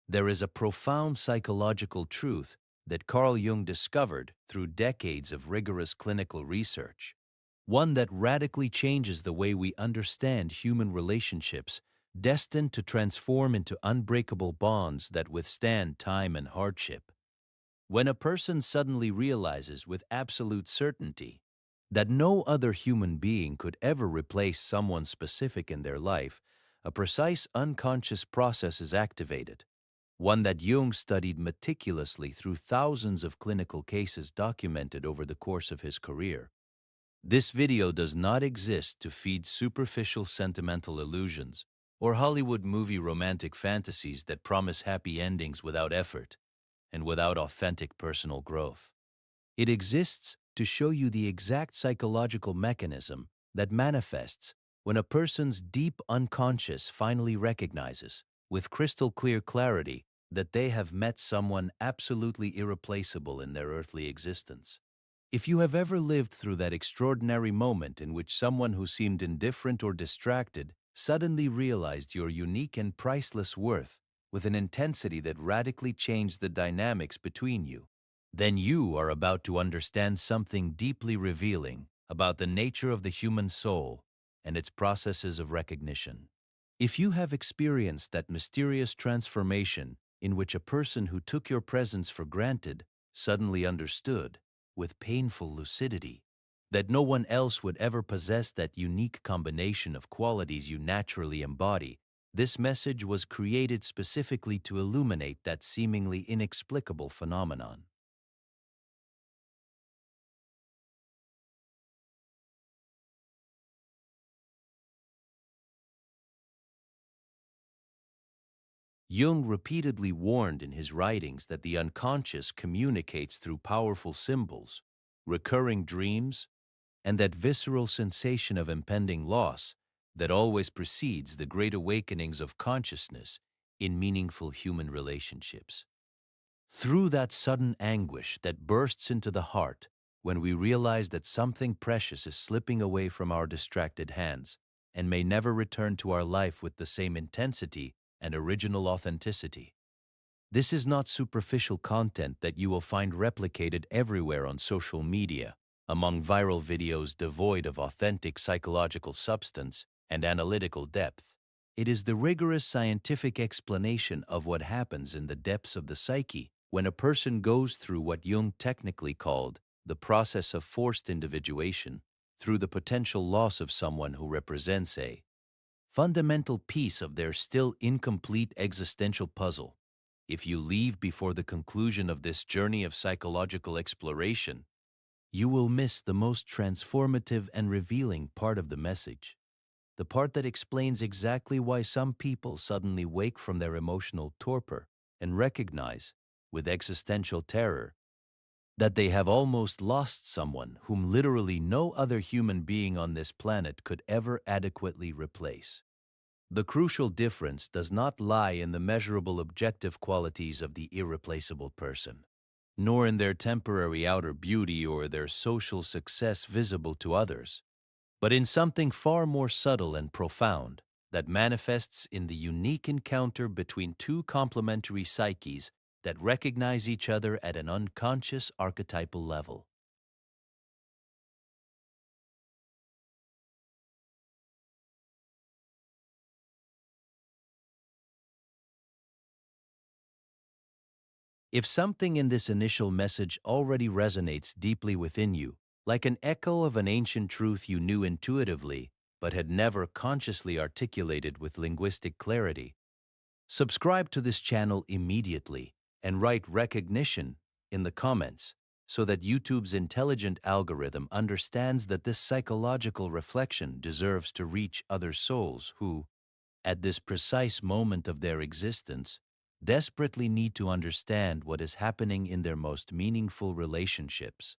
There is a profound psychological truth that Carl Jung discovered through decades of rigorous clinical research, one that radically changes the way we understand human relationships, destined to transform into unbreakable bonds that withstand time and hardship. When a person suddenly realizes with absolute certainty that no other human being could ever replace someone specific in their life, a precise unconscious process is activated, one that Jung studied meticulously through thousands of clinical cases documented over the course of his career. This video does not exist to feed superficial sentimental illusions or Hollywood movie romantic fantasies that promise happy endings without effort and without authentic personal growth. It exists to show you the exact psychological mechanism that manifests when a person's deep unconscious finally recognizes, with crystal clear clarity, that they have met someone absolutely irreplaceable in their earthly existence. If you have ever lived through that extraordinary moment in which someone who seemed indifferent or distracted suddenly realized your unique and priceless worth with an intensity that radically changed the dynamics between you, then you are about to understand something deeply revealing about the nature of the human soul and its processes of recognition. If you have experienced that mysterious transformation in which a person who took your presence for granted suddenly understood, with painful lucidity, that no one else would ever possess that unique combination of qualities you naturally embody, this message was created specifically to illuminate that seemingly inexplicable phenomenon. Jung repeatedly warned in his writings that the unconscious communicates through powerful symbols, recurring dreams, and that visceral sensation of impending loss that always precedes the great awakenings of consciousness in meaningful human relationships. Through that sudden anguish that bursts into the heart when we realize that something precious is slipping away from our distracted hands and may never return to our life with the same intensity and original authenticity. This is not superficial content that you will find replicated everywhere on social media, among viral videos devoid of authentic psychological substance and analytical depth. It is the rigorous scientific explanation of what happens in the depths of the psyche when a person goes through what Jung technically called the process of forced individuation, through the potential loss of someone who represents a fundamental piece of their still incomplete existential puzzle. If you leave before the conclusion of this journey of psychological exploration, you will miss the most transformative and revealing part of the message, the part that explains exactly why some people suddenly wake from their emotional torpor and recognize, with existential terror, that they have almost lost someone whom literally no other human being on this planet could ever adequately replace. The crucial difference does not lie in the measurable objective qualities of the irreplaceable person, nor in their temporary outer beauty or their social success visible to others, but in something far more subtle and profound that manifests in the unique encounter between two complementary psyches that recognize each other at an unconscious archetypal level. If something in this initial message already resonates deeply within you, like an echo of an ancient truth you knew intuitively but had never consciously articulated with linguistic clarity, subscribe to this channel immediately and write recognition in the comments so that YouTube's intelligent algorithm understands that this psychological reflection deserves to reach other souls who, at this precise moment of their existence, desperately need to understand what is happening in their most meaningful relationships.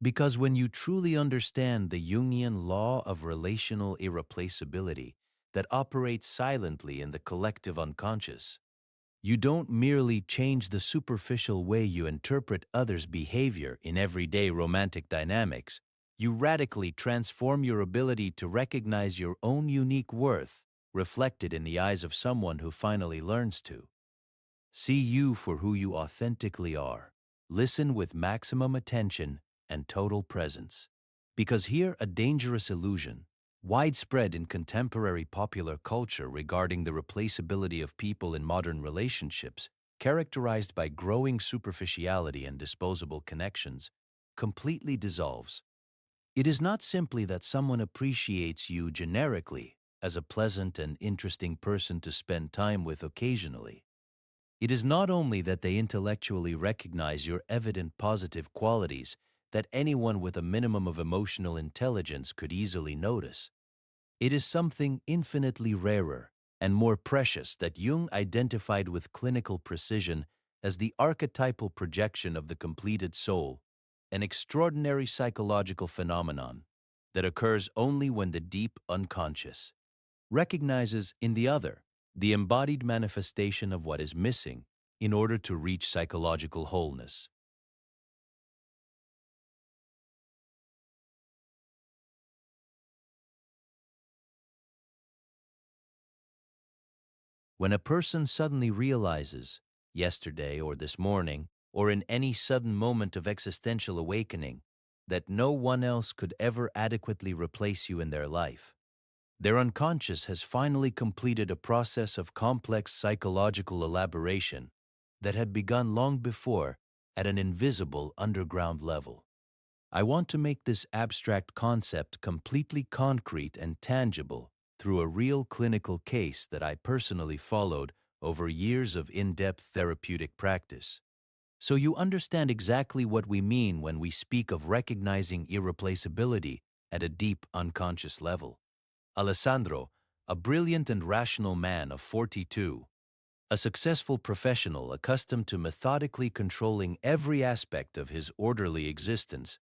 Because when you truly understand the Jungian law of relational irreplaceability that operates silently in the collective unconscious, you don't merely change the superficial way you interpret others' behavior in everyday romantic dynamics, you radically transform your ability to recognize your own unique worth reflected in the eyes of someone who finally learns to See you for who you authentically are. Listen with maximum attention and total presence. Because here a dangerous illusion, widespread in contemporary popular culture regarding the replaceability of people in modern relationships, characterized by growing superficiality and disposable connections, completely dissolves. It is not simply that someone appreciates you generically as a pleasant and interesting person to spend time with occasionally. It is not only that they intellectually recognize your evident positive qualities that anyone with a minimum of emotional intelligence could easily notice. It is something infinitely rarer and more precious that Jung identified with clinical precision as the archetypal projection of the completed soul, an extraordinary psychological phenomenon that occurs only when the deep unconscious recognizes in the other the embodied manifestation of what is missing in order to reach psychological wholeness. When a person suddenly realizes, yesterday or this morning, or in any sudden moment of existential awakening, that no one else could ever adequately replace you in their life, their unconscious has finally completed a process of complex psychological elaboration that had begun long before at an invisible underground level. I want to make this abstract concept completely concrete and tangible through a real clinical case that I personally followed over years of in-depth therapeutic practice. So you understand exactly what we mean when we speak of recognizing irreplaceability at a deep unconscious level. Alessandro, a brilliant and rational man of 42, a successful professional accustomed to methodically controlling every aspect of his orderly existence,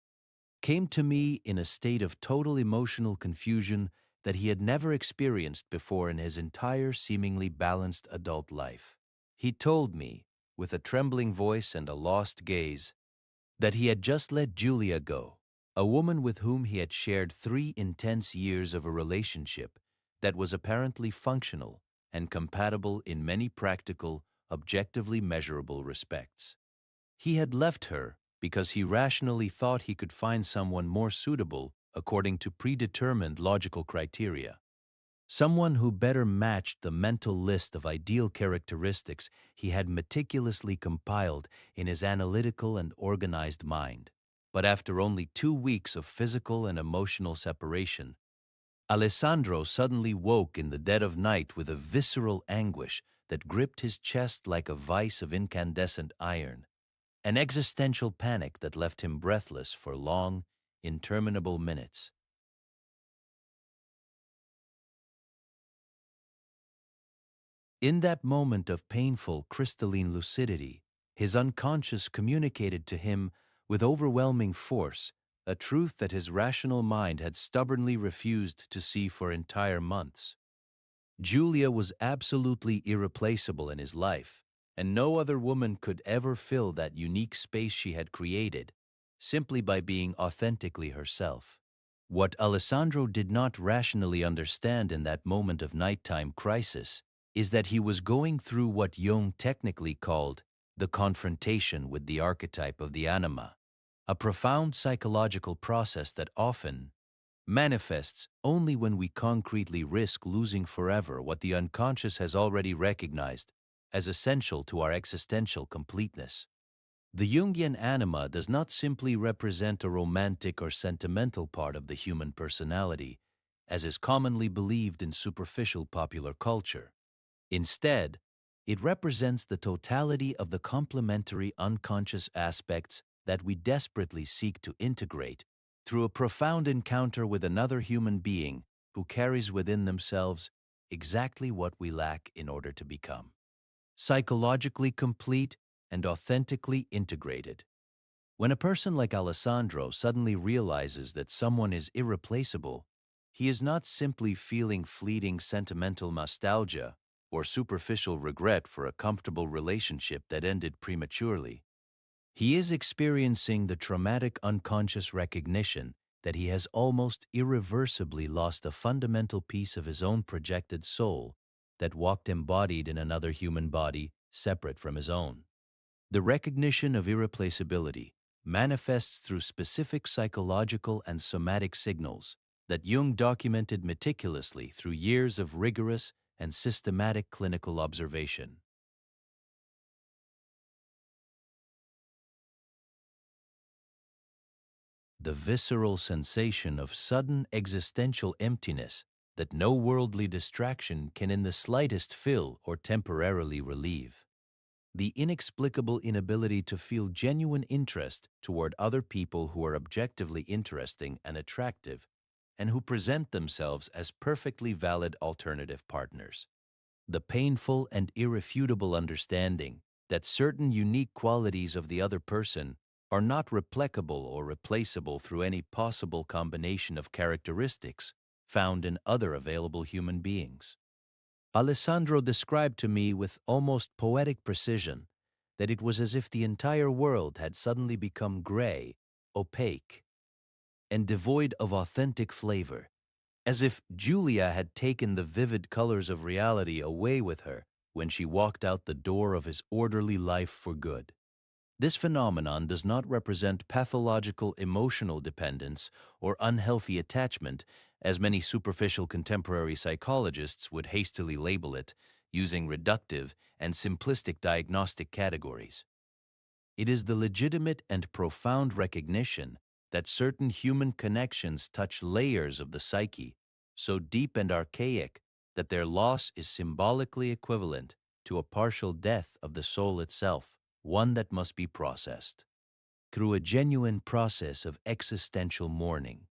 came to me in a state of total emotional confusion that he had never experienced before in his entire seemingly balanced adult life. He told me, with a trembling voice and a lost gaze, that he had just let Julia go, a woman with whom he had shared 3 intense years of a relationship that was apparently functional and compatible in many practical, objectively measurable respects. He had left her because he rationally thought he could find someone more suitable according to predetermined logical criteria. Someone who better matched the mental list of ideal characteristics he had meticulously compiled in his analytical and organized mind. But after only 2 weeks of physical and emotional separation, Alessandro suddenly woke in the dead of night with a visceral anguish that gripped his chest like a vice of incandescent iron, an existential panic that left him breathless for long, interminable minutes. In that moment of painful, crystalline lucidity, his unconscious communicated to him with overwhelming force a truth that his rational mind had stubbornly refused to see for entire months. Julia was absolutely irreplaceable in his life, and no other woman could ever fill that unique space she had created, simply by being authentically herself. What Alessandro did not rationally understand in that moment of nighttime crisis is that he was going through what Jung technically called the confrontation with the archetype of the anima, a profound psychological process that often manifests only when we concretely risk losing forever what the unconscious has already recognized as essential to our existential completeness. The Jungian anima does not simply represent a romantic or sentimental part of the human personality, as is commonly believed in superficial popular culture. Instead, it represents the totality of the complementary unconscious aspects that we desperately seek to integrate through a profound encounter with another human being who carries within themselves exactly what we lack in order to become psychologically complete and authentically integrated. When a person like Alessandro suddenly realizes that someone is irreplaceable, he is not simply feeling fleeting sentimental nostalgia or superficial regret for a comfortable relationship that ended prematurely. He is experiencing the traumatic unconscious recognition that he has almost irreversibly lost a fundamental piece of his own projected soul that walked embodied in another human body separate from his own. The recognition of irreplaceability manifests through specific psychological and somatic signals that Jung documented meticulously through years of rigorous and systematic clinical observation. The visceral sensation of sudden existential emptiness that no worldly distraction can in the slightest fill or temporarily relieve. The inexplicable inability to feel genuine interest toward other people who are objectively interesting and attractive, and who present themselves as perfectly valid alternative partners. The painful and irrefutable understanding that certain unique qualities of the other person are not replicable or replaceable through any possible combination of characteristics found in other available human beings. Alessandro described to me with almost poetic precision that it was as if the entire world had suddenly become gray, opaque, and devoid of authentic flavor, as if Julia had taken the vivid colors of reality away with her when she walked out the door of his orderly life for good. This phenomenon does not represent pathological emotional dependence or unhealthy attachment, as many superficial contemporary psychologists would hastily label it, using reductive and simplistic diagnostic categories. It is the legitimate and profound recognition that certain human connections touch layers of the psyche so deep and archaic that their loss is symbolically equivalent to a partial death of the soul itself, one that must be processed. Through a genuine process of existential mourning,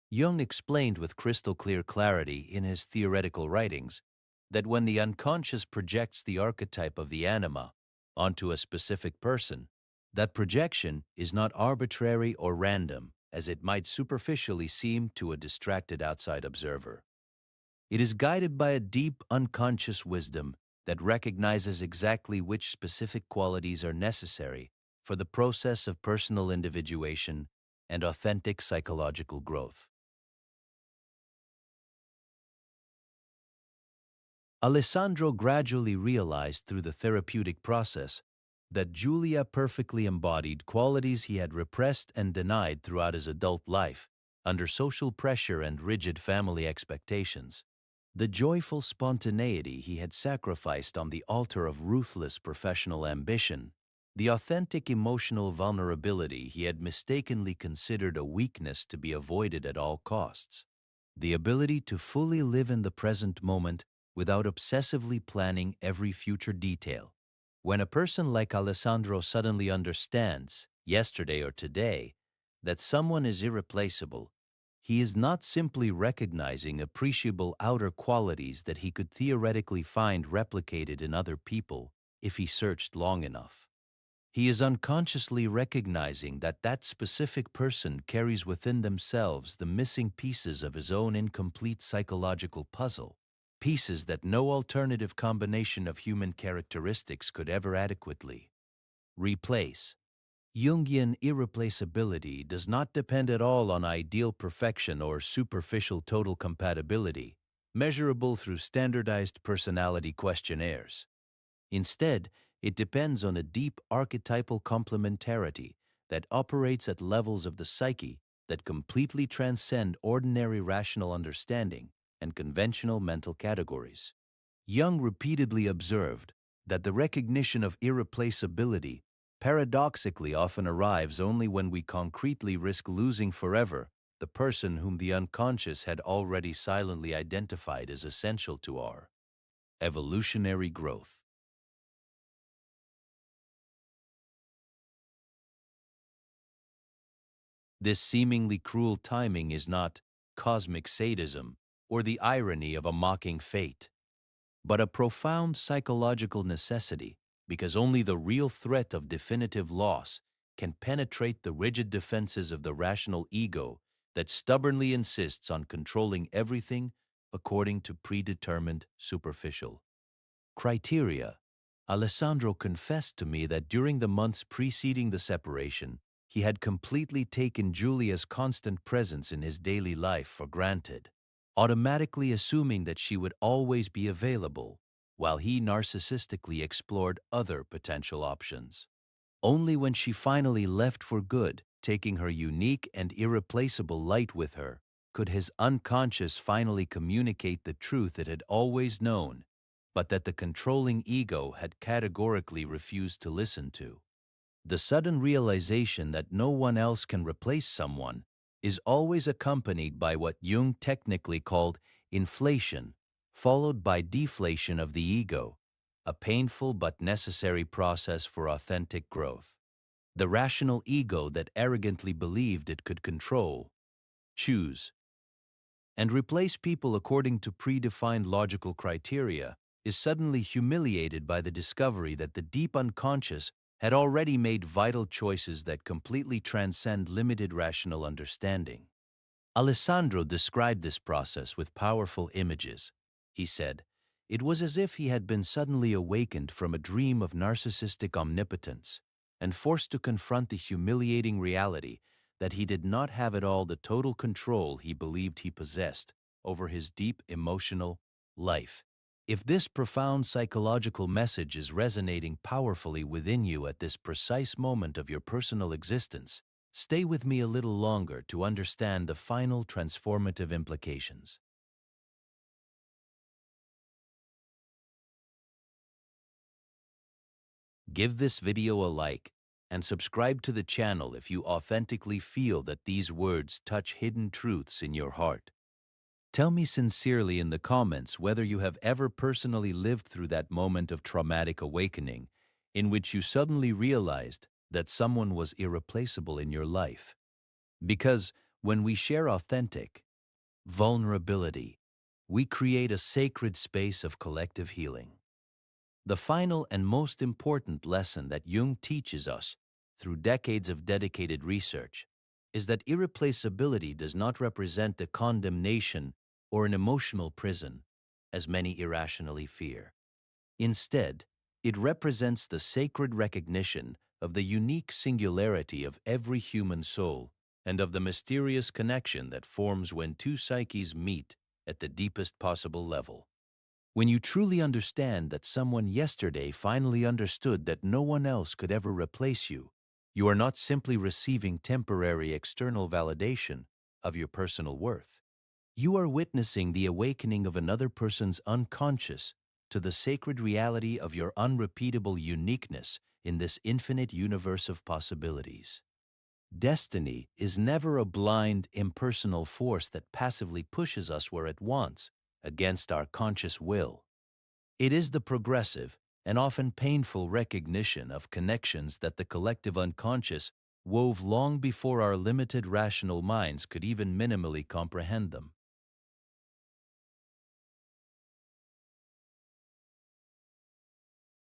Jung explained with crystal clear clarity in his theoretical writings that when the unconscious projects the archetype of the anima onto a specific person, that projection is not arbitrary or random, as it might superficially seem to a distracted outside observer. It is guided by a deep unconscious wisdom that recognizes exactly which specific qualities are necessary for the process of personal individuation and authentic psychological growth. Alessandro gradually realized through the therapeutic process that Julia perfectly embodied qualities he had repressed and denied throughout his adult life, under social pressure and rigid family expectations. The joyful spontaneity he had sacrificed on the altar of ruthless professional ambition, the authentic emotional vulnerability he had mistakenly considered a weakness to be avoided at all costs, the ability to fully live in the present moment without obsessively planning every future detail. When a person like Alessandro suddenly understands, yesterday or today, that someone is irreplaceable, he is not simply recognizing appreciable outer qualities that he could theoretically find replicated in other people if he searched long enough. He is unconsciously recognizing that that specific person carries within themselves the missing pieces of his own incomplete psychological puzzle, pieces that no alternative combination of human characteristics could ever adequately replace. Jungian irreplaceability does not depend at all on ideal perfection or superficial total compatibility, measurable through standardized personality questionnaires. Instead, it depends on a deep archetypal complementarity that operates at levels of the psyche that completely transcend ordinary rational understanding and conventional mental categories. Jung repeatedly observed that the recognition of irreplaceability paradoxically often arrives only when we concretely risk losing forever the person whom the unconscious had already silently identified as essential to our evolutionary growth. This seemingly cruel timing is not cosmic sadism or the irony of a mocking fate, but a profound psychological necessity, because only the real threat of definitive loss can penetrate the rigid defenses of the rational ego that stubbornly insists on controlling everything according to predetermined superficial criteria. Alessandro confessed to me that during the months preceding the separation, he had completely taken Julia's constant presence in his daily life for granted, automatically assuming that she would always be available, while he narcissistically explored other potential options. Only when she finally left for good, taking her unique and irreplaceable light with her, could his unconscious finally communicate the truth it had always known, but that the controlling ego had categorically refused to listen to. The sudden realization that no one else can replace someone is always accompanied by what Jung technically called inflation, followed by deflation of the ego, a painful but necessary process for authentic growth. The rational ego that arrogantly believed it could control, choose, and replace people according to predefined logical criteria is suddenly humiliated by the discovery that the deep unconscious had already made vital choices that completely transcend limited rational understanding. Alessandro described this process with powerful images. He said, "It was as if he had been suddenly awakened from a dream of narcissistic omnipotence and forced to confront the humiliating reality that he did not have at all the total control he believed he possessed over his deep emotional life." If this profound psychological message is resonating powerfully within you at this precise moment of your personal existence, stay with me a little longer to understand the final transformative implications. Give this video a like and subscribe to the channel if you authentically feel that these words touch hidden truths in your heart. Tell me sincerely in the comments whether you have ever personally lived through that moment of traumatic awakening in which you suddenly realized that someone was irreplaceable in your life. Because when we share authentic vulnerability, we create a sacred space of collective healing. The final and most important lesson that Jung teaches us through decades of dedicated research is that irreplaceability does not represent a condemnation or an emotional prison, as many irrationally fear. Instead, it represents the sacred recognition of the unique singularity of every human soul and of the mysterious connection that forms when two psyches meet at the deepest possible level. When you truly understand that someone yesterday finally understood that no one else could ever replace you, you are not simply receiving temporary external validation of your personal worth. You are witnessing the awakening of another person's unconscious to the sacred reality of your unrepeatable uniqueness in this infinite universe of possibilities. Destiny is never a blind, impersonal force that passively pushes us where it wants, against our conscious will. It is the progressive and often painful recognition of connections that the collective unconscious wove long before our limited rational minds could even minimally comprehend them.